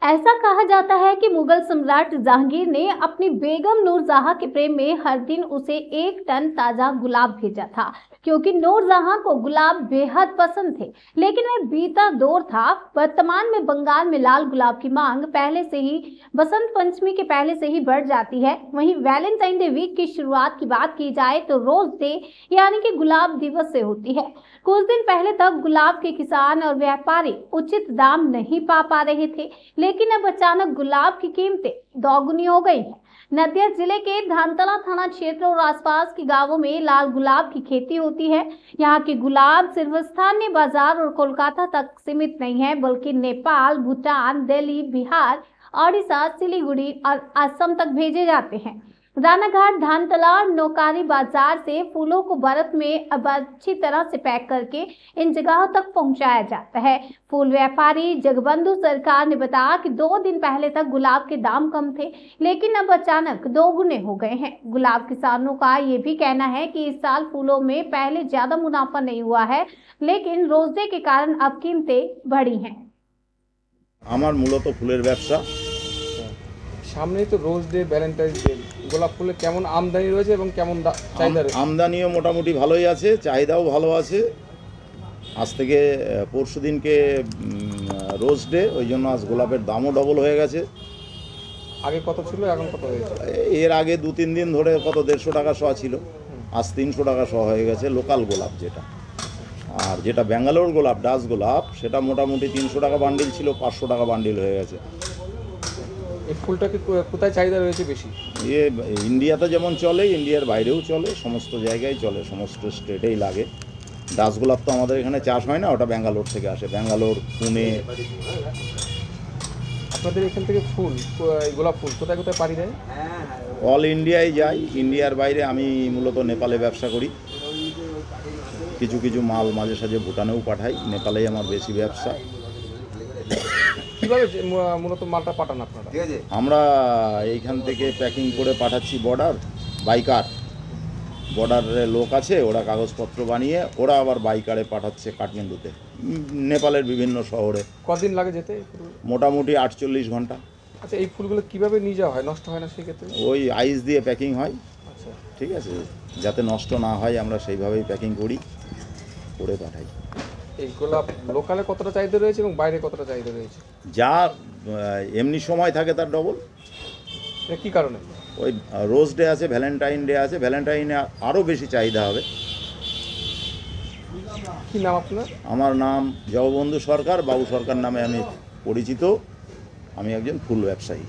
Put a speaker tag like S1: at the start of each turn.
S1: ऐसा कहा जाता है कि मुगल सम्राट जहांगीर ने अपनी बेगम नूरजहां के प्रेम में हर दिन उसे 1 टन ताजा गुलाब भेजा था, क्योंकि नूरजहां को गुलाब बेहद पसंद थे। लेकिन वह बीता दौर था। वर्तमान में बंगाल में लाल गुलाब की मांग पहले से ही बसंत पंचमी के पहले से ही बढ़ जाती है। वहीं वैलेंटाइन डे वीक की शुरुआत की बात की जाए तो रोज डे यानी कि गुलाब दिवस से होती है। कुछ दिन पहले तक गुलाब के किसान और व्यापारी उचित दाम नहीं पा रहे थे, लेकिन अब अचानक गुलाब की कीमतें दोगुनी हो गई हैं। नदिया जिले के धानतला थाना क्षेत्र और आसपास के गांवों में लाल गुलाब की खेती होती है। यहाँ के गुलाब सिर्फ स्थानीय बाजार और कोलकाता तक सीमित नहीं है, बल्कि नेपाल, भूटान, दिल्ली, बिहार, ओडिशा, सिलीगुड़ी और असम तक भेजे जाते हैं। रानाघाट, धानतला और नौकारी बाजार से फूलों को बर्फ में अब अच्छी तरह से पैक करके इन जगहों तक पहुंचाया जाता है। फूल व्यापारी जगबंधु सरकार ने बताया कि 2 दिन पहले तक गुलाब के दाम कम थे, लेकिन अब अचानक दोगुने हो गए हैं। गुलाब किसानों का ये भी कहना है कि इस साल फूलों में पहले ज्यादा मुनाफा नहीं हुआ है, लेकिन रोजडे के कारण अब कीमतें बढ़ी हैं।
S2: আমার মূলত ফুলের ব্যবসা।
S3: সামনেই তো রোজ ডে, ভ্যালেন্টাইন্স ডে, গোলাপ ফুলের কেমন আমদানি রয়েছে এবং কেমন চাহিদা রয়েছে?
S2: আমদানিও মোটামুটি ভালোই আছে, চাহিদাও ভালো আছে। আজ থেকে পরশু দিনকে রোজ ডে, ওই জন্য আজ গোলাপের দামও ডবল হয়ে গেছে।
S3: আগে কত ছিল, এখন কত হয়েছে?
S2: এর আগে 2-3 দিন ধরে কত 150 টাকা শ ছিল, আজ 300 টাকা শ হয়ে গেছে লোকাল গোলাপ যেটা। আর যেটা ব্যাঙ্গালোর গোলাপ, ডাচ গোলাপ, সেটা মোটামুটি 300 টাকা বান্ডিল ছিল, 500 টাকা বান্ডিল হয়ে গেছে।
S3: এই ফুলটাকে কোথায় চাহিদা রয়েছে বেশি?
S2: ইন্ডিয়াতে যেমন চলে, ইন্ডিয়ার বাইরেও চলে, সমস্ত জায়গায় চলে, সমস্ত স্টেটেই লাগে। ডাচ গোলাপ তো আমাদের এখানে চাষ হয় না, ওটা ব্যাঙ্গালোর থেকে আসে, ব্যাঙ্গালোর, পুনে।
S3: আপনাদের এখান থেকে ফুল, গোলাপ ফুল কোথায় কোথায় পাড়ি দেয়?
S2: অল ইন্ডিয়ায় যাই, ইন্ডিয়ার বাইরে আমি মূলত নেপালে ব্যবসা করি। কিছু কিছু মাল মাঝে সাঝে ভুটানেও পাঠাই, নেপালেই আমার বেশি ব্যবসা।
S3: কীভাবে মূলত মালটা পাঠান আপনারা?
S2: আমরা এইখান থেকে প্যাকিং করে পাঠাচ্ছি বাইকার, বর্ডারে লোক আছে, ওরা কাগজপত্র বানিয়ে ওরা আবার বাইকারে পাঠাচ্ছে কাঠমান্ডুতে, নেপালের বিভিন্ন শহরে।
S3: কদিন লাগে যেতে?
S2: মোটামুটি 48 ঘন্টা।
S3: আচ্ছা, এই ফুলগুলো কীভাবে নিয়ে যাওয়া হয়, নষ্ট হয় না সেক্ষেত্রে?
S2: ওই আইস দিয়ে প্যাকিং হয়।
S3: আচ্ছা,
S2: ঠিক আছে, যাতে নষ্ট না হয় আমরা সেইভাবেই প্যাকিং করি, করে পাঠাই।
S3: এই গোলাপ লোকালে কতটা চাহিদা রয়েছে এবং বাইরে কতটা চাহিদা রয়েছে?
S2: যা এমনি সময় থাকে তার ডবল।
S3: এটা কী কারণে?
S2: ওই রোজ ডে আছে, ভ্যালেন্টাইন ডে আছে, ভ্যালেন্টাইনে আরও বেশি চাহিদা হবে।
S3: কী নাম আপনার?
S2: আমার নাম জগবন্ধু সরকার, বাবু সরকার নামে আমি পরিচিত। আমি একজন ফুল ব্যবসায়ী।